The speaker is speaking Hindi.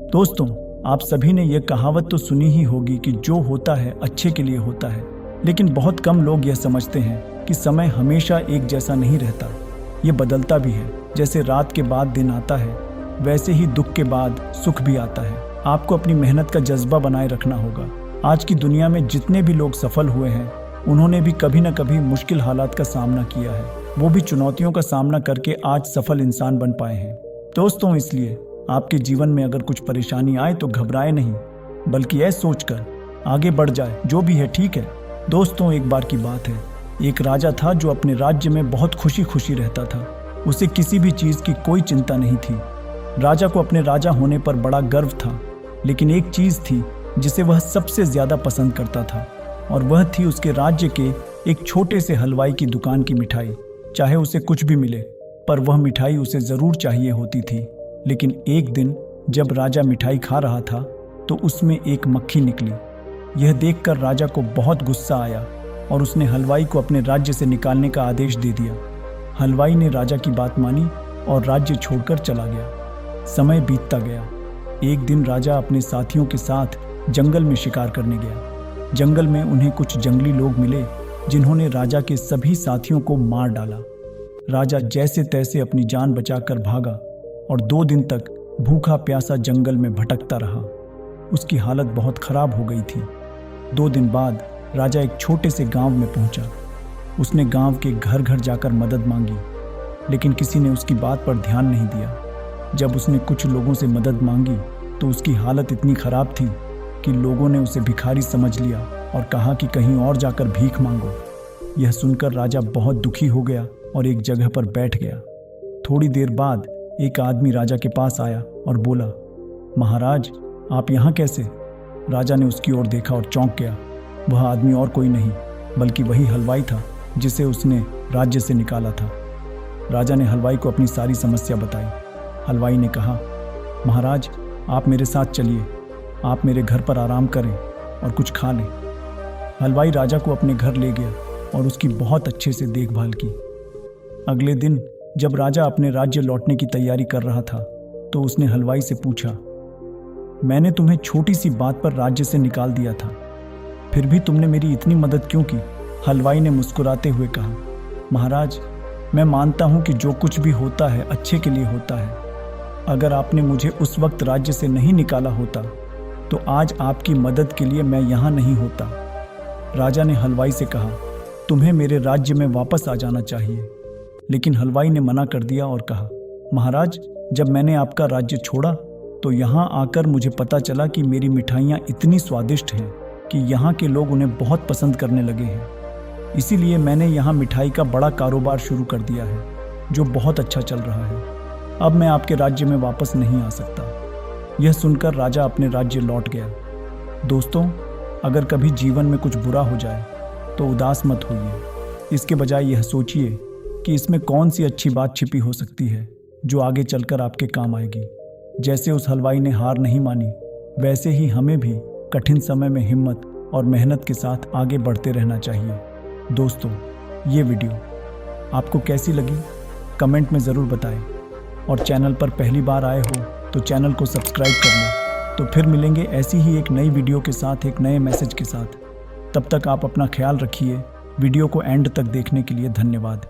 दोस्तों, आप सभी ने यह कहावत तो सुनी ही होगी कि जो होता है अच्छे के लिए होता है। लेकिन बहुत कम लोग यह समझते हैं कि समय हमेशा एक जैसा नहीं रहता, ये बदलता भी है। जैसे रात के बाद दिन आता है, वैसे ही दुख के बाद सुख भी आता है। आपको अपनी मेहनत का जज्बा बनाए रखना होगा। आज की दुनिया में जितने भी लोग सफल हुए हैं, उन्होंने भी कभी न कभी मुश्किल हालात का सामना किया है। वो भी चुनौतियों का सामना करके आज सफल इंसान बन पाए हैं। दोस्तों, इसलिए आपके जीवन में अगर कुछ परेशानी आए तो घबराए नहीं, बल्कि यह सोचकर आगे बढ़ जाए, जो भी है ठीक है। दोस्तों, एक बार की बात है, एक राजा था जो अपने राज्य में बहुत खुशी खुशी रहता था। उसे किसी भी चीज़ की कोई चिंता नहीं थी। राजा को अपने राजा होने पर बड़ा गर्व था, लेकिन एक चीज़ थी जिसे वह सबसे ज़्यादा पसंद करता था, और वह थी उसके राज्य के एक छोटे से हलवाई की दुकान की मिठाई। चाहे उसे कुछ भी मिले, पर वह मिठाई उसे ज़रूर चाहिए होती थी। लेकिन एक दिन जब राजा मिठाई खा रहा था तो उसमें एक मक्खी निकली। यह देखकर राजा को बहुत गुस्सा आया और उसने हलवाई को अपने राज्य से निकालने का आदेश दे दिया। हलवाई ने राजा की बात मानी और राज्य छोड़कर चला गया। समय बीतता गया। एक दिन राजा अपने साथियों के साथ जंगल में शिकार करने गया। जंगल में उन्हें कुछ जंगली लोग मिले जिन्होंने राजा के सभी साथियों को मार डाला। राजा जैसे तैसे अपनी जान बचाकर भागा और 2 दिन तक भूखा प्यासा जंगल में भटकता रहा। उसकी हालत बहुत खराब हो गई थी। 2 दिन बाद राजा एक छोटे से गांव में पहुंचा। उसने गांव के घर घर जाकर मदद मांगी, लेकिन किसी ने उसकी बात पर ध्यान नहीं दिया। जब उसने कुछ लोगों से मदद मांगी तो उसकी हालत इतनी खराब थी कि लोगों ने उसे भिखारी समझ लिया और कहा कि कहीं और जाकर भीख मांगो। यह सुनकर राजा बहुत दुखी हो गया और एक जगह पर बैठ गया। थोड़ी देर बाद एक आदमी राजा के पास आया और बोला, महाराज, आप यहाँ कैसे? राजा ने उसकी ओर देखा और चौंक गया। वह आदमी और कोई नहीं बल्कि वही हलवाई था जिसे उसने राज्य से निकाला था। राजा ने हलवाई को अपनी सारी समस्या बताई। हलवाई ने कहा, महाराज, आप मेरे साथ चलिए। आप मेरे घर पर आराम करें और कुछ खा लें। हलवाई राजा को अपने घर ले गया और उसकी बहुत अच्छे से देखभाल की। अगले दिन जब राजा अपने राज्य लौटने की तैयारी कर रहा था तो उसने हलवाई से पूछा, मैंने तुम्हें छोटी सी बात पर राज्य से निकाल दिया था, फिर भी तुमने मेरी इतनी मदद क्यों की? हलवाई ने मुस्कुराते हुए कहा, महाराज, मैं मानता हूं कि जो कुछ भी होता है अच्छे के लिए होता है। अगर आपने मुझे उस वक्त राज्य से नहीं निकाला होता तो आज आपकी मदद के लिए मैं यहाँ नहीं होता। राजा ने हलवाई से कहा, तुम्हें मेरे राज्य में वापस आ जाना चाहिए। लेकिन हलवाई ने मना कर दिया और कहा, महाराज, जब मैंने आपका राज्य छोड़ा तो यहाँ आकर मुझे पता चला कि मेरी मिठाइयाँ इतनी स्वादिष्ट हैं कि यहाँ के लोग उन्हें बहुत पसंद करने लगे हैं। इसीलिए मैंने यहाँ मिठाई का बड़ा कारोबार शुरू कर दिया है, जो बहुत अच्छा चल रहा है। अब मैं आपके राज्य में वापस नहीं आ सकता। यह सुनकर राजा अपने राज्य लौट गया। दोस्तों, अगर कभी जीवन में कुछ बुरा हो जाए तो उदास मत होइए। इसके बजाय यह सोचिए कि इसमें कौन सी अच्छी बात छिपी हो सकती है जो आगे चलकर आपके काम आएगी। जैसे उस हलवाई ने हार नहीं मानी, वैसे ही हमें भी कठिन समय में हिम्मत और मेहनत के साथ आगे बढ़ते रहना चाहिए। दोस्तों, ये वीडियो आपको कैसी लगी कमेंट में ज़रूर बताएं, और चैनल पर पहली बार आए हो तो चैनल को सब्सक्राइब कर लें। तो फिर मिलेंगे ऐसी ही एक नई वीडियो के साथ, एक नए मैसेज के साथ। तब तक आप अपना ख्याल रखिए। वीडियो को एंड तक देखने के लिए धन्यवाद।